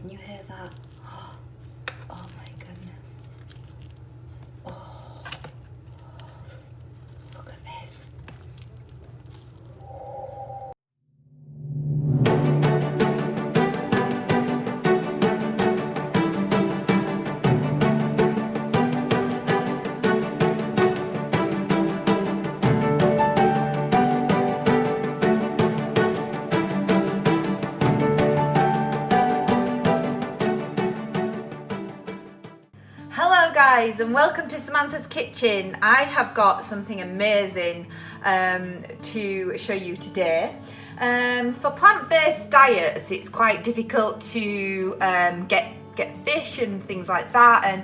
Can you hear that? Oh my goodness. Oh, look at this. Hello guys and welcome to Samantha's Kitchen. I have got something amazing to show you today. For plant-based diets it's quite difficult to get fish and things like that, and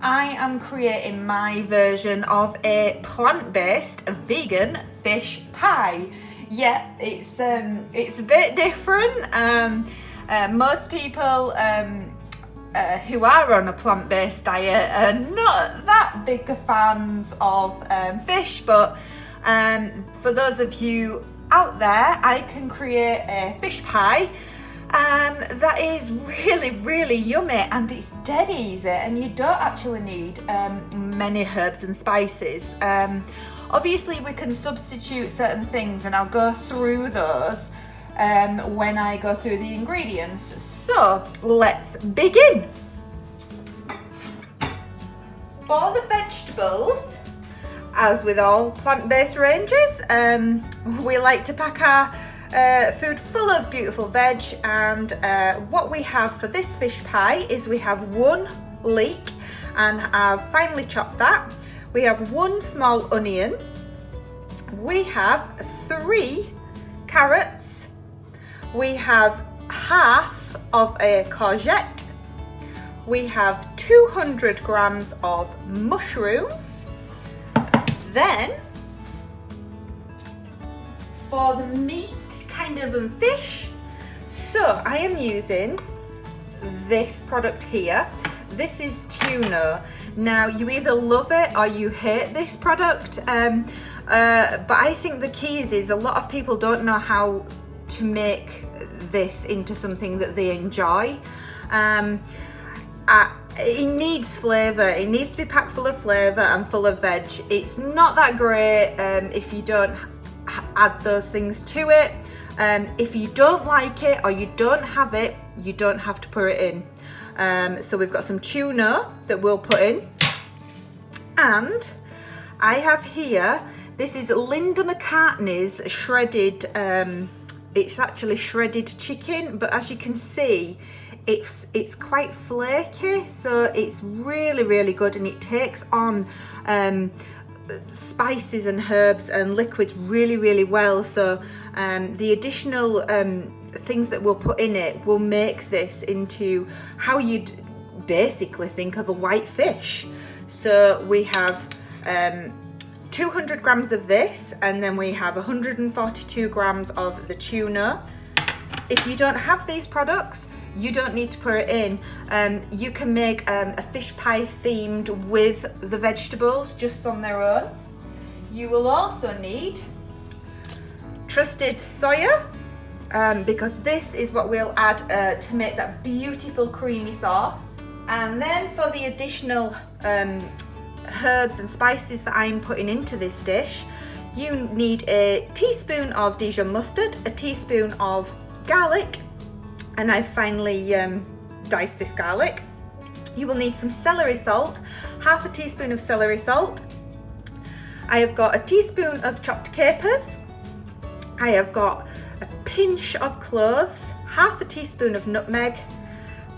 I am creating my version of a plant-based vegan fish pie. Yeah, it's a bit different. Most people who are on a plant-based diet are not that big fans of fish, but for those of you out there, I can create a fish pie that is really yummy, and it's dead easy, and you don't actually need many herbs and spices. Obviously we can substitute certain things, and I'll go through those when I go through the ingredients. So let's begin. For the vegetables, as with all plant-based ranges, we like to pack our food full of beautiful veg, and what we have for this fish pie is we have 1 leek, and I've finely chopped that. We have 1 small onion, we have 3 carrots, we have half of a courgette, we have 200 grams of mushrooms. Then for the meat kind of and fish, so I am using this product here. This is tuna. Now you either love it or you hate this product, but I think the key is a lot of people don't know how to make this into something that they enjoy. It needs flavour, it needs to be packed full of flavour and full of veg. It's not that great if you don't add those things to it. If you don't like it or you don't have it, you don't have to put it in. So we've got some tuna that we'll put in, and I have here, this is Linda McCartney's shredded, it's actually shredded chicken, but as you can see it's quite flaky, so it's really good, and it takes on spices and herbs and liquids really well. So the additional things that we'll put in it will make this into how you'd basically think of a white fish. So we have 200 grams of this, and then we have 142 grams of the tuna. If you don't have these products, you don't need to put it in. You can make a fish pie themed with the vegetables just on their own. You will also need trusted soya, because this is what we'll add to make that beautiful creamy sauce. And then for the additional herbs and spices that I'm putting into this dish, you need a teaspoon of Dijon mustard, a teaspoon of garlic, and I've finely diced this garlic. You will need some celery salt, half a teaspoon of celery salt. I have got a teaspoon of chopped capers. I have got a pinch of cloves, half a teaspoon of nutmeg,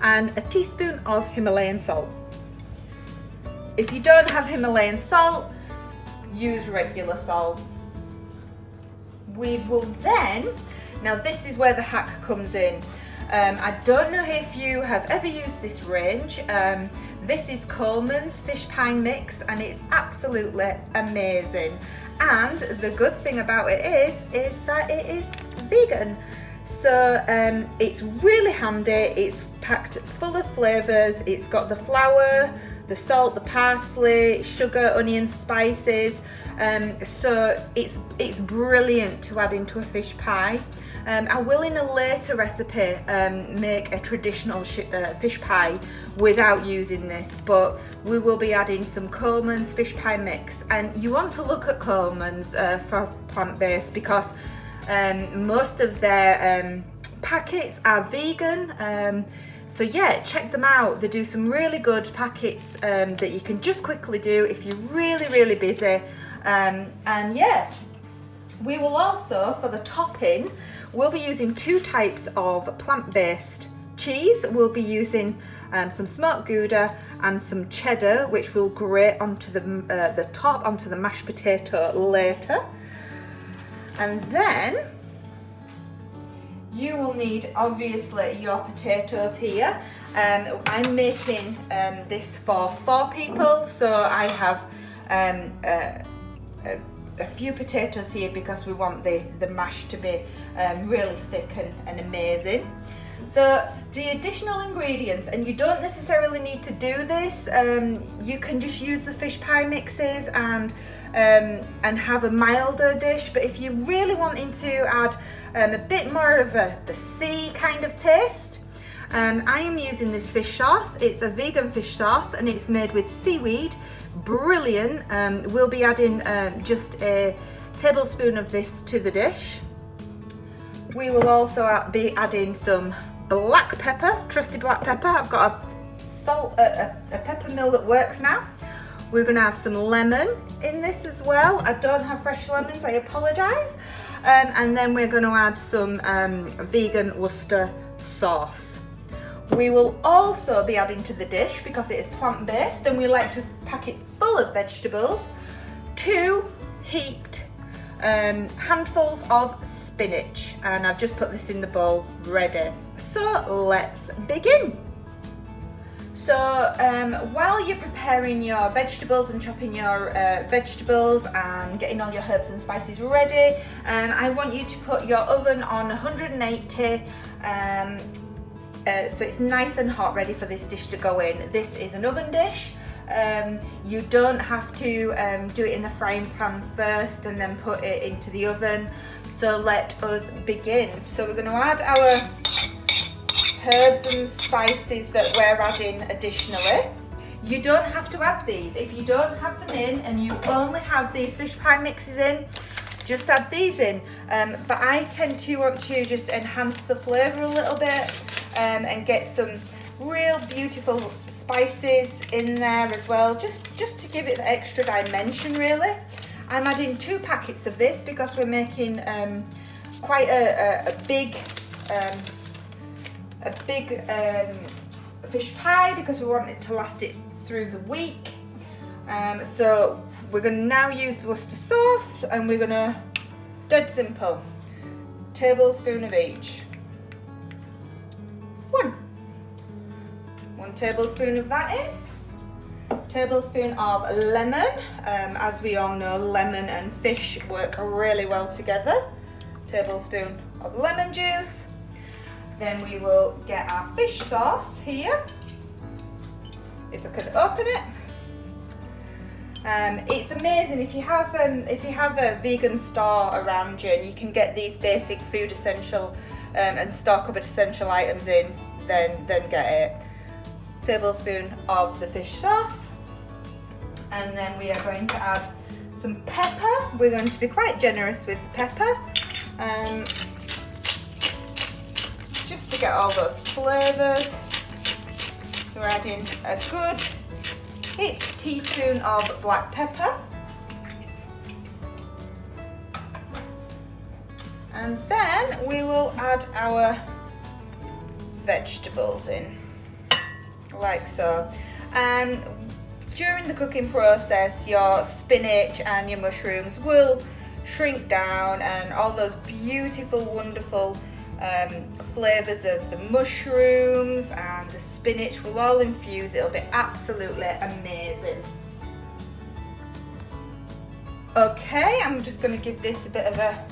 and a teaspoon of Himalayan salt. If you don't have Himalayan salt, use regular salt. We will then, now this is where the hack comes in. I don't know if you have ever used this range. This is Coleman's Fish Pie Mix, and it's absolutely amazing. And the good thing about it is that it is vegan. So it's really handy, it's packed full of flavours, it's got the flour, the salt, the parsley, sugar, onion, spices. So it's brilliant to add into a fish pie. I will in a later recipe make a traditional fish pie without using this, but we will be adding some Coleman's fish pie mix, and you want to look at Coleman's for plant-based because most of their packets are vegan. So yeah, check them out. They do some really good packets that you can just quickly do if you're really busy. And yes, we will also, for the topping, we'll be using 2 types of plant-based cheese. We'll be using some smoked Gouda and some cheddar, which we'll grate onto the top, onto the mashed potato later. And then you will need, obviously, your potatoes here. I'm making this for 4 people, so I have a few potatoes here because we want the mash to be really thick and amazing. So the additional ingredients, and you don't necessarily need to do this, you can just use the fish pie mixes and have a milder dish, but if you're really wanting to add a bit more of the sea kind of taste, I am using this fish sauce. It's a vegan fish sauce and it's made with seaweed. Brilliant. We'll be adding just a tablespoon of this to the dish. We will also be adding some black pepper, trusty black pepper. I've got a pepper mill that works now. We're going to have some lemon in this as well. I don't have fresh lemons, I apologise. And then we're going to add some vegan Worcester sauce. We will also be adding to the dish, because it is plant-based and we like to pack it full of vegetables, 2 heaped handfuls of spinach, and I've just put this in the bowl ready. So let's begin. So while you're preparing your vegetables and chopping your vegetables and getting all your herbs and spices ready, I want you to put your oven on 180, so it's nice and hot, ready for this dish to go in. This is an oven dish. You don't have to do it in the frying pan first and then put it into the oven. So let us begin. So we're going to add our herbs and spices that we're adding additionally. You don't have to add these. If you don't have them in and you only have these fish pie mixes in, just add these in. But I tend to want to just enhance the flavour a little bit and get some real beautiful spices in there as well, just to give it the extra dimension really. I'm adding 2 packets of this because we're making quite a big fish pie, because we want it to last it through the week. So we're going to now use the Worcester sauce, and we're going to, dead simple, tablespoon of each. 1 tablespoon of that in. Tablespoon of lemon. As we all know, lemon and fish work really well together. Tablespoon of lemon juice. Then we will get our fish sauce here. If I could open it. It's amazing if you have a vegan store around you and you can get these basic food essential and store cupboard essential items in, then get it. Tablespoon of the fish sauce, and then we are going to add some pepper. We're going to be quite generous with the pepper, just to get all those flavours. So we're adding a good teaspoon of black pepper, and then we will add our vegetables in, like so. And during the cooking process, your spinach and your mushrooms will shrink down, and all those beautiful, wonderful flavours of the mushrooms and the spinach will all infuse. It'll be absolutely amazing. Okay, I'm just going to give this a bit of a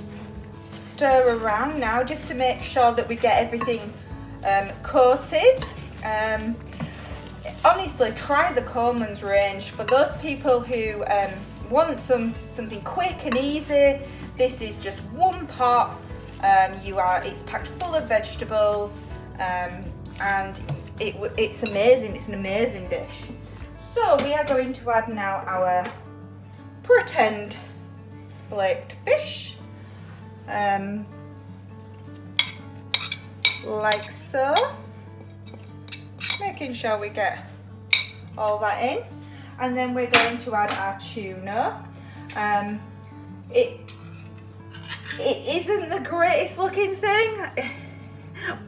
stir around now, just to make sure that we get everything coated. honestly, try the Coleman's range. For those people who want something quick and easy, this is just one pot. It's packed full of vegetables, and it's amazing. It's an amazing dish. So we are going to add now our pretend flaked fish, like so, making sure we get all that in, and then we're going to add our tuna. It isn't the greatest looking thing,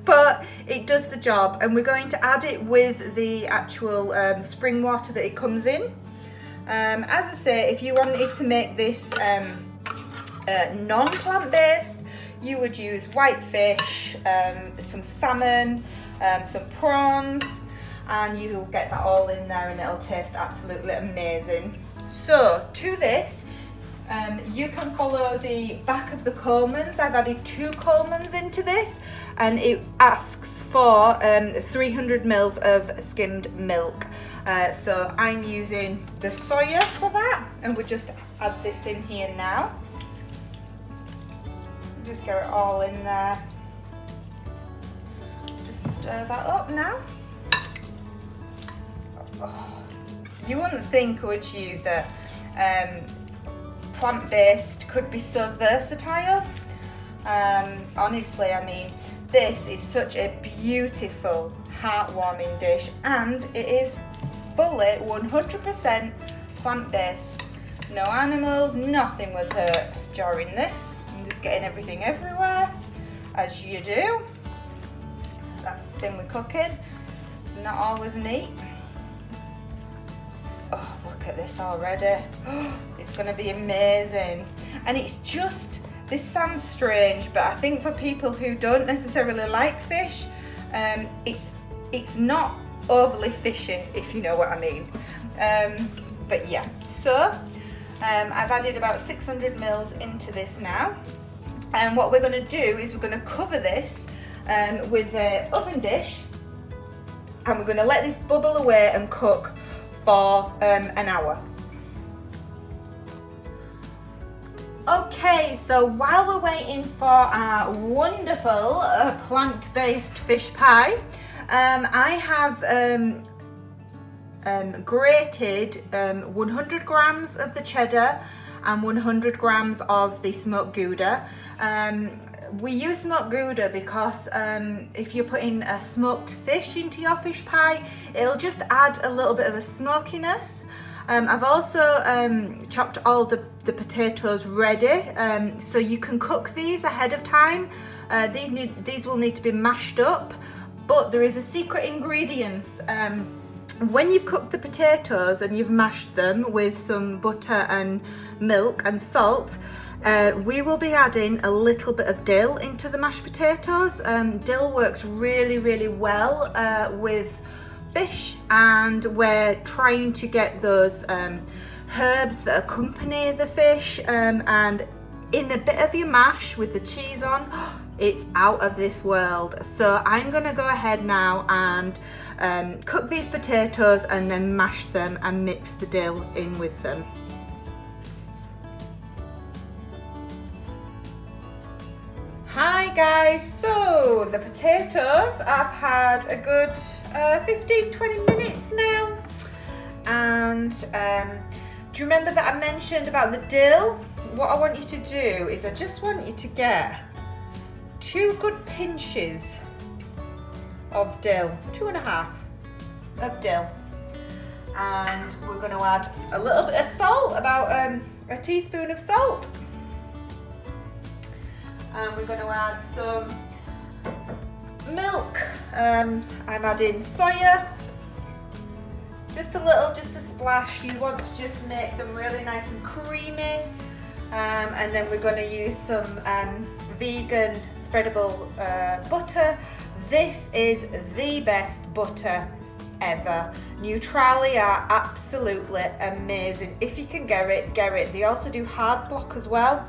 but it does the job, and we're going to add it with the actual spring water that it comes in. As I say, if you wanted to make this non-plant based, you would use white fish, some salmon, some prawns, and you'll get that all in there and it'll taste absolutely amazing. So to this, you can follow the back of the Coleman's. I've added 2 Coleman's into this, and it asks for 300 mils of skimmed milk. So I'm using the soya for that, and we'll just add this in here now. Just get it all in there. Just stir that up now. Oh, you wouldn't think, would you, that plant-based could be so versatile? Honestly, I mean, this is such a beautiful, heartwarming dish, and it is fully 100% plant-based. No animals, nothing was hurt during this. I'm just getting everything everywhere, as you do. That's the thing with cooking. It's not always neat. Oh, look at this already. It's going to be amazing. And it's just, this sounds strange, but I think for people who don't necessarily like fish, it's not overly fishy, if you know what I mean. But yeah, so I've added about 600 mils into this now. And what we're going to do is we're going to cover this with an oven dish, and we're going to let this bubble away and cook for an hour. Okay, so while we're waiting for our wonderful plant-based fish pie, I have grated 100 grams of the cheddar and 100 grams of the smoked Gouda. We use smoked Gouda because if you're putting a smoked fish into your fish pie, it'll just add a little bit of a smokiness. I've also chopped all the potatoes ready, so you can cook these ahead of time. These will need to be mashed up, but there is a secret ingredient. When you've cooked the potatoes and you've mashed them with some butter and milk and salt, we will be adding a little bit of dill into the mashed potatoes. Dill works really, really well with fish, and we're trying to get those herbs that accompany the fish, and in a bit of your mash with the cheese on, it's out of this world. So I'm gonna go ahead now and cook these potatoes and then mash them and mix the dill in with them. Hi guys, so the potatoes, I've had a good 15-20 minutes now, and do you remember that I mentioned about the dill? What I want you to do is I just want you to get 2 good pinches of dill, 2.5 of dill, and we're going to add a little bit of salt, about a teaspoon of salt. And we're going to add some milk. I'm adding soya, just a little, just a splash. You want to just make them really nice and creamy. And then we're going to use some vegan spreadable butter. This is the best butter ever. Neutrali are absolutely amazing. If you can get it, get it. They also do hard block as well,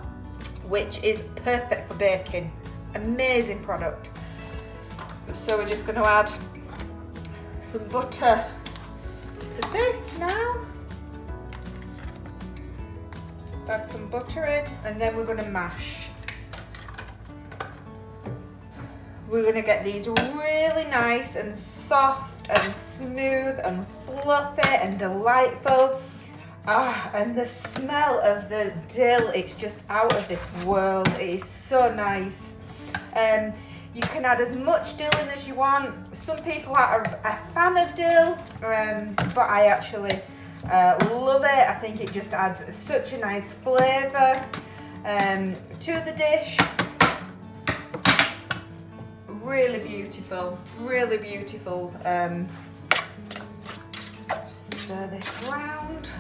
which is perfect for baking. Amazing product. So we're just going to add some butter of this now. Just add some butter in, and then we're going to mash. We're going to get these really nice and soft and smooth and fluffy and delightful. And the smell of the dill, it's just out of this world. It is so nice. You can add as much dill in as you want. Some people are a fan of dill, but I actually love it. I think it just adds such a nice flavour to the dish. Really beautiful, really beautiful. Stir this around.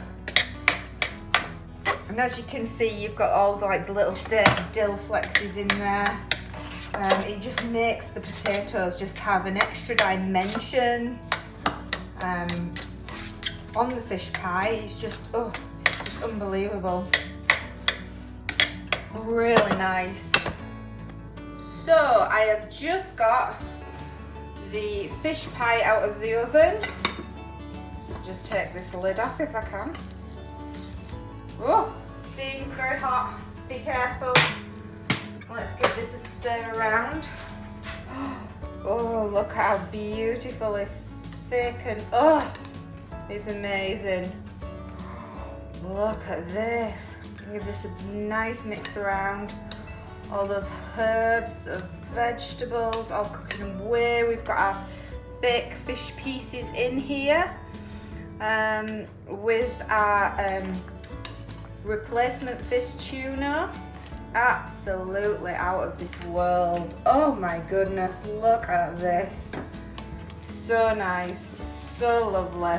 And as you can see, you've got all the little dill flexes in there. It just makes the potatoes just have an extra dimension on the fish pie. It's just unbelievable. Really nice. So I have just got the fish pie out of the oven. Just take this lid off if I can. Oh, steam, very hot. Be careful. Let's give this a stir around. Oh, look how beautiful it's thick and it's amazing. Look at this. Give this a nice mix around. All those herbs, those vegetables, all cooking away. We've got our thick fish pieces in here with our replacement fish tuna. Absolutely out of this world. Oh my goodness, look at this. So nice, so lovely.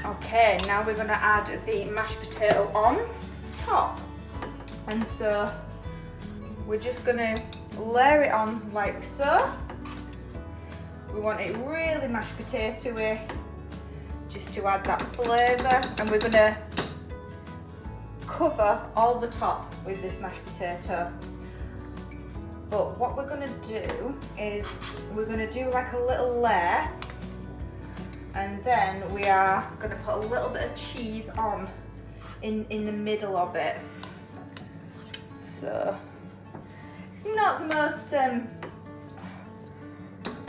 Okay, now we're going to add the mashed potato on top. And so we're just going to layer it on like so. We want it really mashed potato-y, just to add that flavour. And we're going to cover all the top with this mashed potato. But what we're going to do is we're going to do like a little layer, and then we are going to put a little bit of cheese on in the middle of it. So it's not the most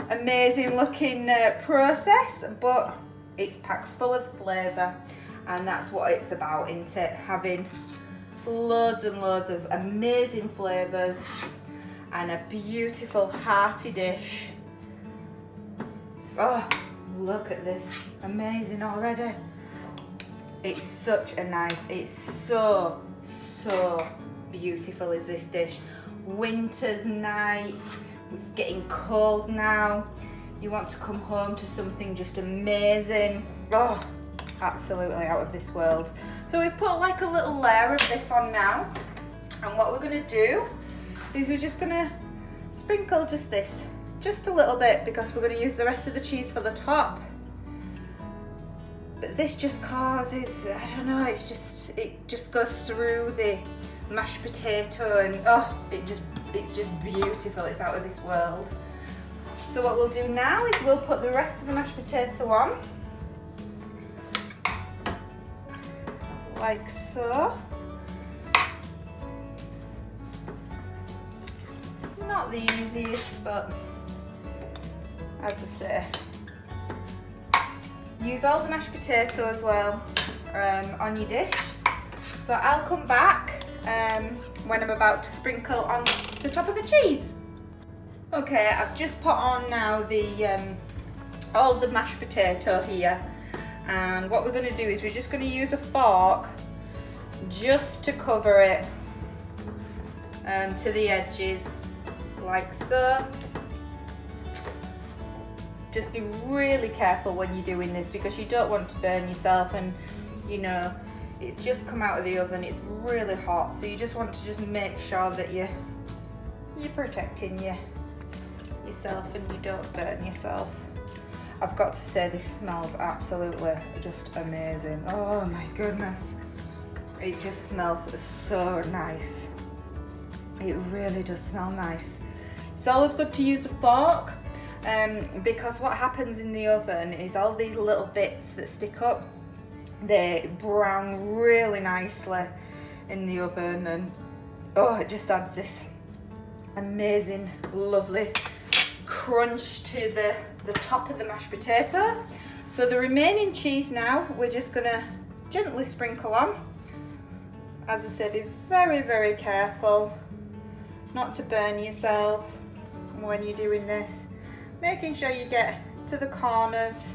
amazing looking process, but it's packed full of flavour, and that's what it's about, isn't it? Having loads and loads of amazing flavours and a beautiful hearty dish. Oh, look at this, amazing already. It's such a nice, it's so beautiful is this dish. Winter's night, it's getting cold now. You want to come home to something just amazing. Oh, absolutely out of this world. So we've put like a little layer of this on now. And what we're gonna do is we're just gonna sprinkle just this, just a little bit, because we're gonna use the rest of the cheese for the top. But this just causes, I don't know, it just goes through the mashed potato, and oh, it's just beautiful. It's out of this world. So what we'll do now is we'll put the rest of the mashed potato on, like so. It's not the easiest, but as I say, use all the mashed potato as well on your dish. So I'll come back when I'm about to sprinkle on the top of the cheese. Okay, I've just put on now the all the mashed potato here, and what we're going to do is we're just going to use a fork just to cover it to the edges, like so. Just be really careful when you're doing this, because you don't want to burn yourself, and you know, it's just come out of the oven, it's really hot, so you just want to just make sure that you're protecting yourself and you don't burn yourself. I've got to say, this smells absolutely just amazing. Oh my goodness, it just smells so nice. It really does smell nice. It's always good to use a fork. because what happens in the oven is all these little bits that stick up, they brown really nicely in the oven, and oh, it just adds this amazing, lovely crunch to the top of the mashed potato. So the remaining cheese now, we're just gonna gently sprinkle on. As I said, be very, very careful not to burn yourself when you're doing this. Making sure you get to the corners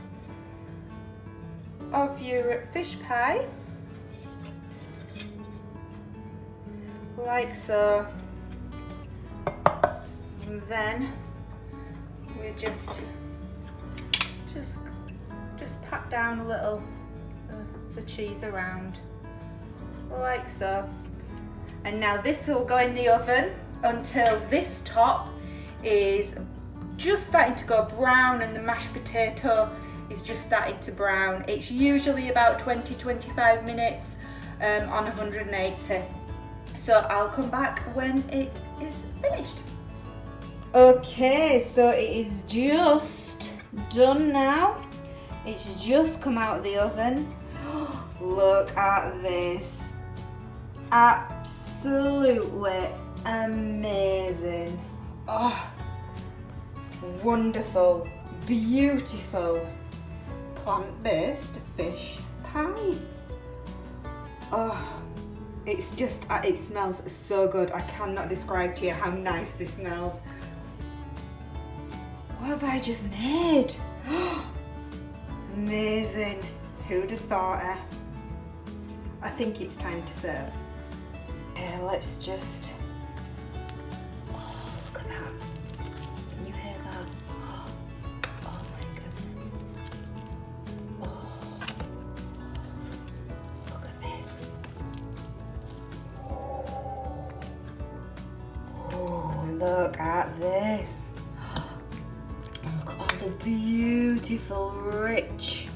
of your fish pie, like so. And then we just pat down a little the cheese around, like so. And now this will go in the oven until this top is just starting to go brown and the mashed potato is just starting to brown. It's usually about 20-25 minutes on 180. So I'll come back when it is finished. Okay, so it is just done now. It's just come out of the oven. Look at this. Absolutely amazing. Oh, wonderful, beautiful plant-based fish pie. Oh, it's just, it smells so good. I cannot describe to you how nice this smells. What have I just made? Amazing. Who'd have thought it? I think it's time to serve. Okay, let's just, oh, look at that. Can you hear that? Oh my goodness. Oh, look at this. Oh, look at this. Look at all the beautiful, rich,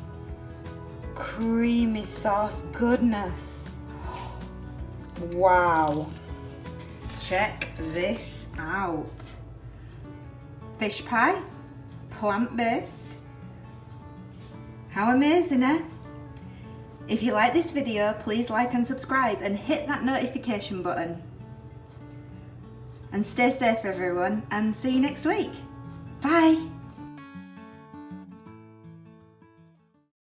creamy sauce goodness. Wow. Check this out. Fish pie, plant-based. How amazing, eh? If you like this video, please like and subscribe and hit that notification button. And stay safe everyone, and see you next week. Bye.